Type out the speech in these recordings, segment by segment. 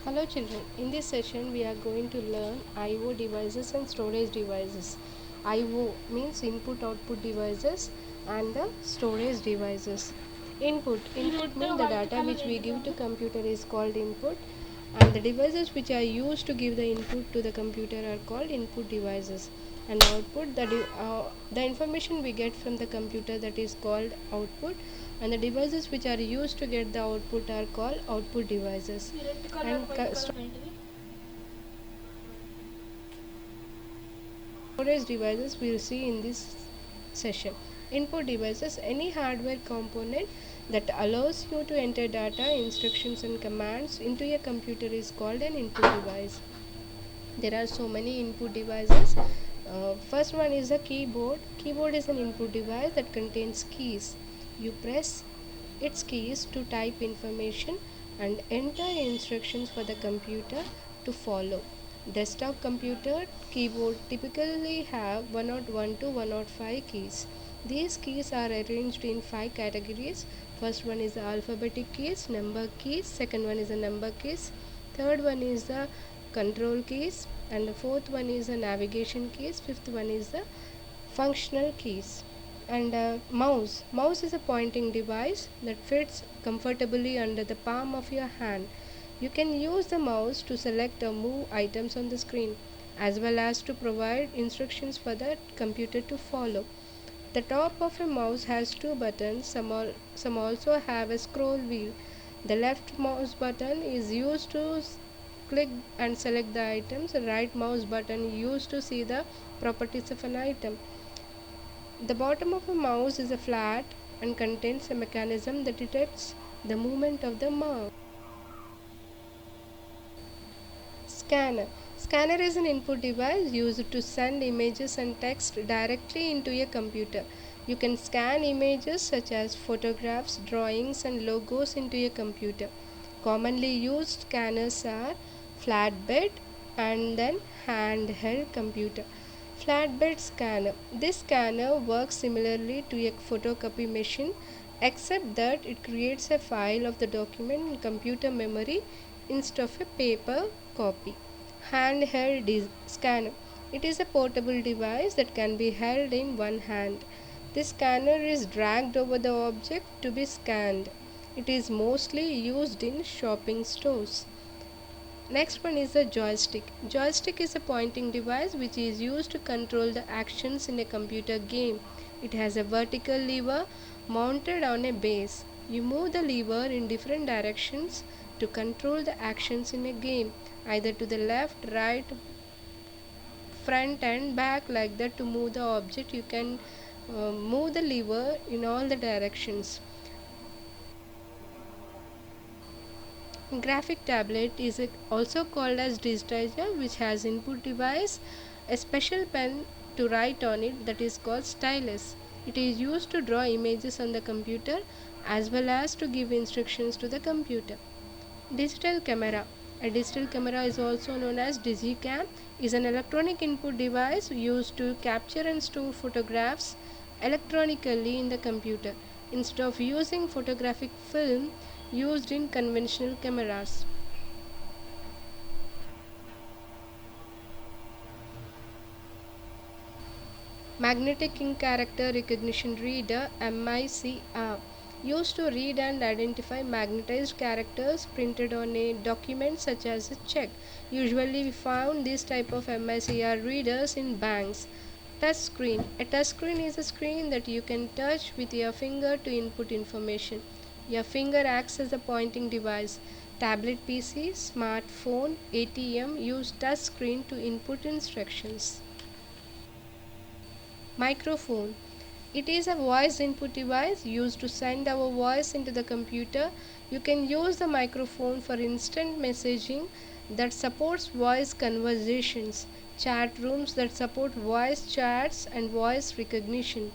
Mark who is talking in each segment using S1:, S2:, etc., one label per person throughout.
S1: Hello children, in this session we are going to learn I/O devices and storage devices. I/O means input output devices and the storage devices. Input means the data which we give to computer is called input, and the devices which are used to give the input to the computer are called input devices, and output the information we get from the computer, that is called output, and the devices which are used to get the output are called output devices. And storage devices we will see in this session. Input devices, any hardware component that allows you to enter data, instructions and commands into a computer is called an input device. There are so many input devices. First one is a keyboard. Keyboard is an input device that contains keys. You press its keys to type information and enter instructions for the computer to follow. Desktop computer keyboard typically have 101 to 105 keys. These keys are arranged in 5 categories. First one is the alphabetic keys, number keys, second one is the number keys, third one is the control keys, and the fourth one is the navigation keys, fifth one is the functional keys. And mouse is a pointing device that fits comfortably under the palm of your hand. You can use the mouse to select or move items on the screen, as well as to provide instructions for the computer to follow. The top of a mouse has two buttons. Some also have a scroll wheel. The left mouse button is used to click and select the items. The right mouse button used to see the properties of an item. The bottom of a mouse is a flat and contains a mechanism that detects the movement of the mouse. Scanner. Scanner is an input device used to send images and text directly into a computer. You can scan images such as photographs, drawings, and logos into a computer. Commonly used scanners are flatbed and then handheld computer. Flatbed scanner. This scanner works similarly to a photocopy machine, except that it creates a file of the document in computer memory instead of a paper copy. Handheld scanner. It is a portable device that can be held in one hand. This scanner is dragged over the object to be scanned. It is mostly used in shopping stores. Next one is the joystick. Joystick is a pointing device which is used to control the actions in a computer game. It has a vertical lever mounted on a base. You move the lever in different directions to control the actions in a game, either to the left, right, front and back, like that. To move the object you can move the lever in all the directions. Graphic tablet is also called as digitizer, which has input device, a special pen to write on it, that is called stylus. It is used to draw images on the computer as well as to give instructions to the computer. Digital camera. A digital camera is also known as digicam, is an electronic input device used to capture and store photographs electronically in the computer instead of using photographic film used in conventional cameras. Magnetic Ink Character Recognition Reader (MICR) used to read and identify magnetized characters printed on a document such as a check. Usually we found this type of MICR readers in banks. Touch screen. A touch screen is a screen that you can touch with your finger to input information. Your finger acts as a pointing device. Tablet PC, smartphone, ATM use touch screen to input instructions. Microphone. It is a voice input device used to send our voice into the computer. You can use the microphone for instant messaging that supports voice conversations, chat rooms that support voice chats and voice recognition.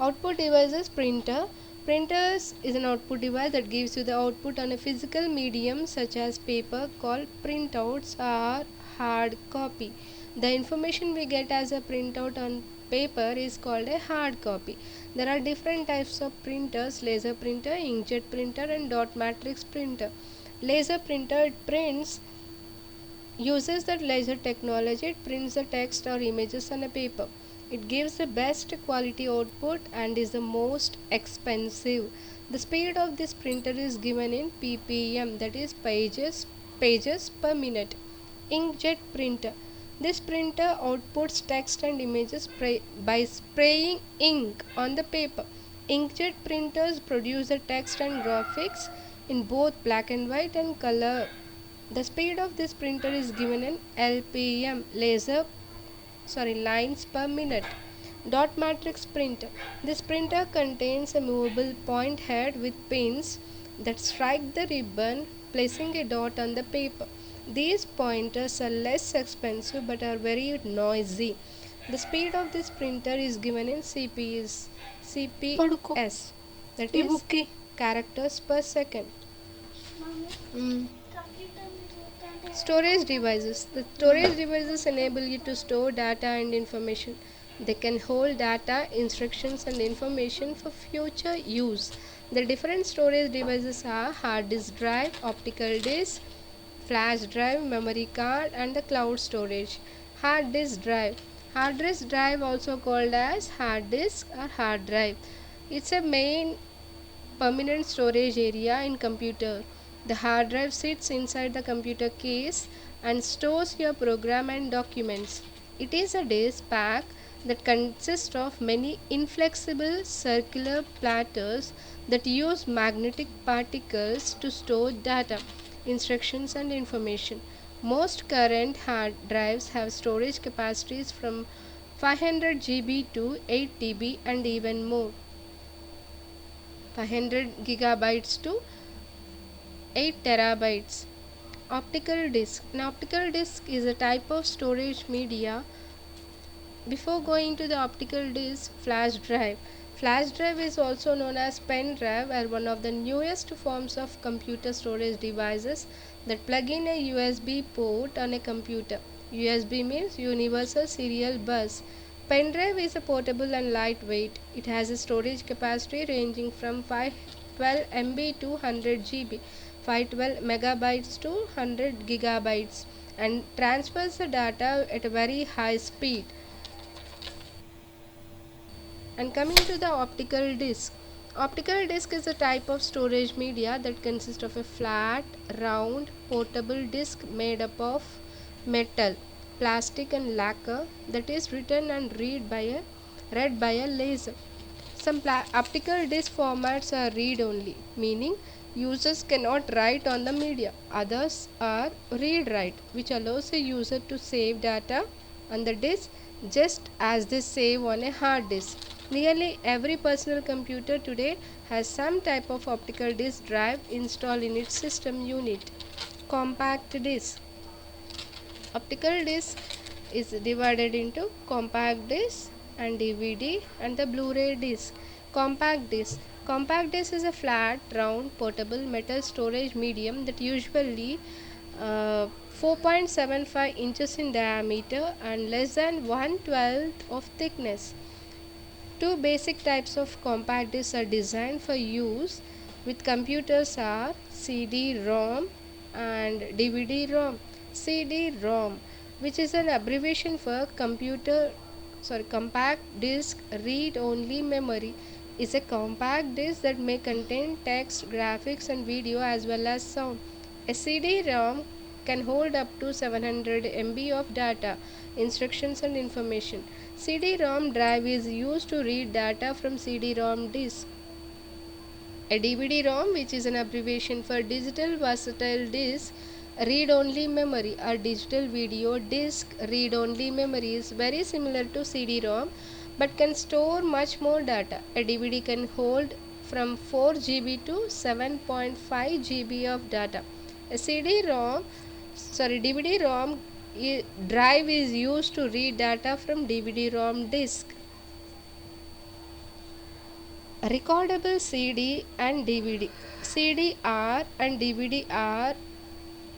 S1: Output devices. Printers is an output device that gives you the output on a physical medium such as paper, called printouts or hard copy. The information we get as a printout on paper is called a hard copy. There are different types of printers: laser printer, inkjet printer, and dot matrix printer. Laser printer, it prints uses the laser technology. It prints the text or images on a paper. It gives the best quality output and is the most expensive. The speed of this printer is given in ppm, that is pages per minute. Inkjet printer. This printer outputs text and images by spraying ink on the paper. Inkjet printers produce the text and graphics in both black and white and color. The speed of this printer is given in LPM, lines per minute. Dot matrix printer. This printer contains a movable point head with pins that strike the ribbon, placing a dot on the paper. These pointers are less expensive but are very noisy. The speed of this printer is given in CPS, that is characters per second. Storage devices. The storage devices enable you to store data and information. They can hold data, instructions, and information for future use. The different storage devices are hard disk drive, optical disk, flash drive, memory card, and the cloud storage. Hard disk drive. Hard disk drive, also called as hard disk or hard drive. It's a main permanent storage area in computer. The hard drive sits inside the computer case and stores your program and documents. It is a disk pack that consists of many inflexible circular platters that use magnetic particles to store data, instructions, and information. Most current hard drives have storage capacities from 500 GB to 8 TB and even more. 500 gigabytes to 8 terabytes. Optical disc. An optical disc is a type of storage media. Before going to the optical disc, flash drive. Flash drive is also known as pen drive, are one of the newest forms of computer storage devices that plug in a USB port on a computer. USB means Universal Serial Bus. Pen drive is a portable and lightweight. It has a storage capacity ranging from 512 MB to 100 GB, 512 megabytes to 100 gigabytes, and transfers the data at a very high speed. And coming to the optical disc. Optical disc is a type of storage media that consists of a flat, round, portable disc made up of metal, plastic, and lacquer that is written and read by a laser. Some optical disc formats are read only, meaning users cannot write on the media. Others are read write, which allows a user to save data on the disk just as they save on a hard disk. Nearly every personal computer today has some type of optical disk drive installed in its system unit. Compact disc. Optical disc is divided into compact disc and DVD and the Blu-ray disc. Compact disc. Compact disc is a flat, round, portable metal storage medium that usually 4.75 inches in diameter and less than 1/12 of thickness. Two basic types of compact discs are designed for use with computers are CD-ROM and DVD-ROM. CD-ROM, which is an abbreviation for compact disc read-only memory, is a compact disc that may contain text, graphics, and video as well as sound. A CD-ROM can hold up to 700 MB of data, instructions, and information. CD-ROM drive is used to read data from CD-ROM disk. A DVD-ROM, which is an abbreviation for digital versatile disc read-only memory, or digital video disc read-only memory, is very similar to CD-ROM but can store much more data. A DVD can hold from 4 GB to 7.5 GB of data. A DVD-ROM drive is used to read data from DVD-ROM disk. Recordable CD and DVD. CD-R and DVD-R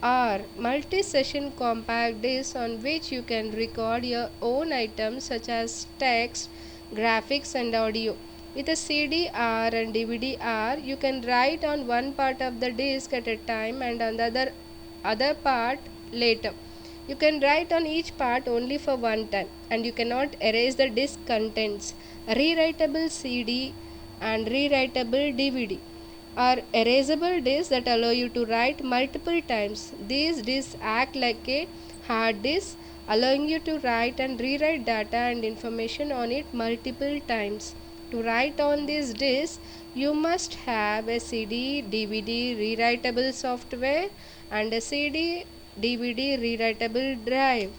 S1: are multi-session compact discs on which you can record your own items such as text, graphics and audio. With a CD-R and DVD-R, you can write on one part of the disc at a time and on the other part later. You can write on each part only for one time and you cannot erase the disc contents. Rewritable CD and rewritable DVD are erasable disks that allow you to write multiple times. These disks act like a hard disk, allowing you to write and rewrite data and information on it multiple times. To write on these disks, you must have a CD DVD rewritable software and a CD DVD rewritable drive.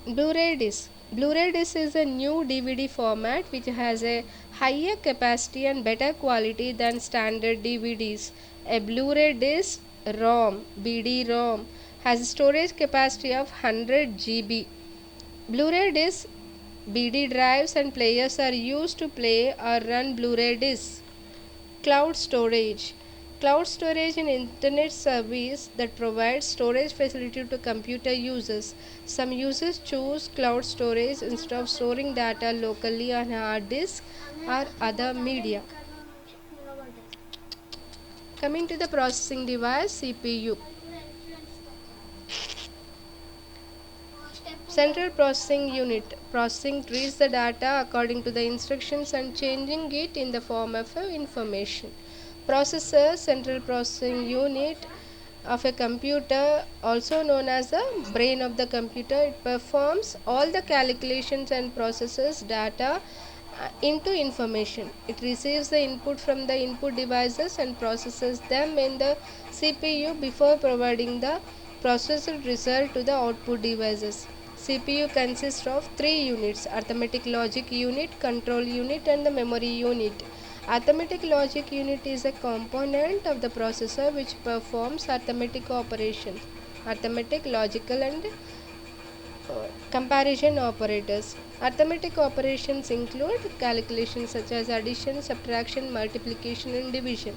S1: Blu-ray disc. Blu-ray disc is a new DVD format which has a higher capacity and better quality than standard DVDs. A Blu-ray disc ROM, BD-ROM, has a storage capacity of 100 GB. Blu-ray disc, BD drives and players are used to play or run Blu-ray discs. Cloud storage. Cloud storage is an internet service that provides storage facility to computer users. Some users choose cloud storage instead of storing data locally on hard disk or other media. Coming to the processing device, CPU. Central Processing Unit. Processing treats the data according to the instructions and changing it in the form of information. Processor, Central Processing Unit of a computer, also known as the brain of the computer. It performs all the calculations and processes data into information. It receives the input from the input devices and processes them in the CPU before providing the processed result to the output devices. CPU consists of three units: arithmetic logic unit, control unit and the memory unit. Arithmetic logic unit is a component of the processor which performs arithmetic operations, arithmetic, logical and comparison operators. Arithmetic operations include calculations such as addition, subtraction, multiplication and division.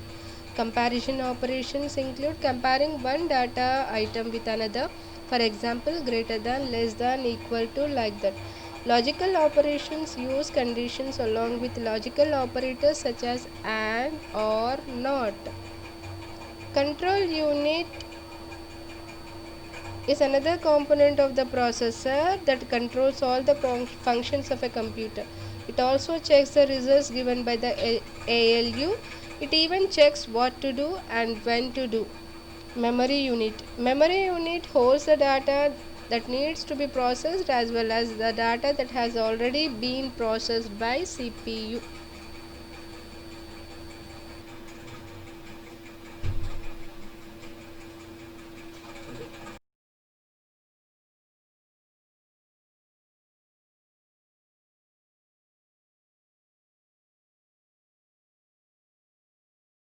S1: Comparison operations include comparing one data item with another, for example, greater than, less than, equal to, like that. Logical operations use conditions along with logical operators such as and, or, not. Control unit is another component of the processor that controls all the functions of a computer. It also checks the results given by the ALU. It even checks what to do and when to do. Memory unit. Memory unit holds the data that needs to be processed as well as the data that has already been processed by CPU.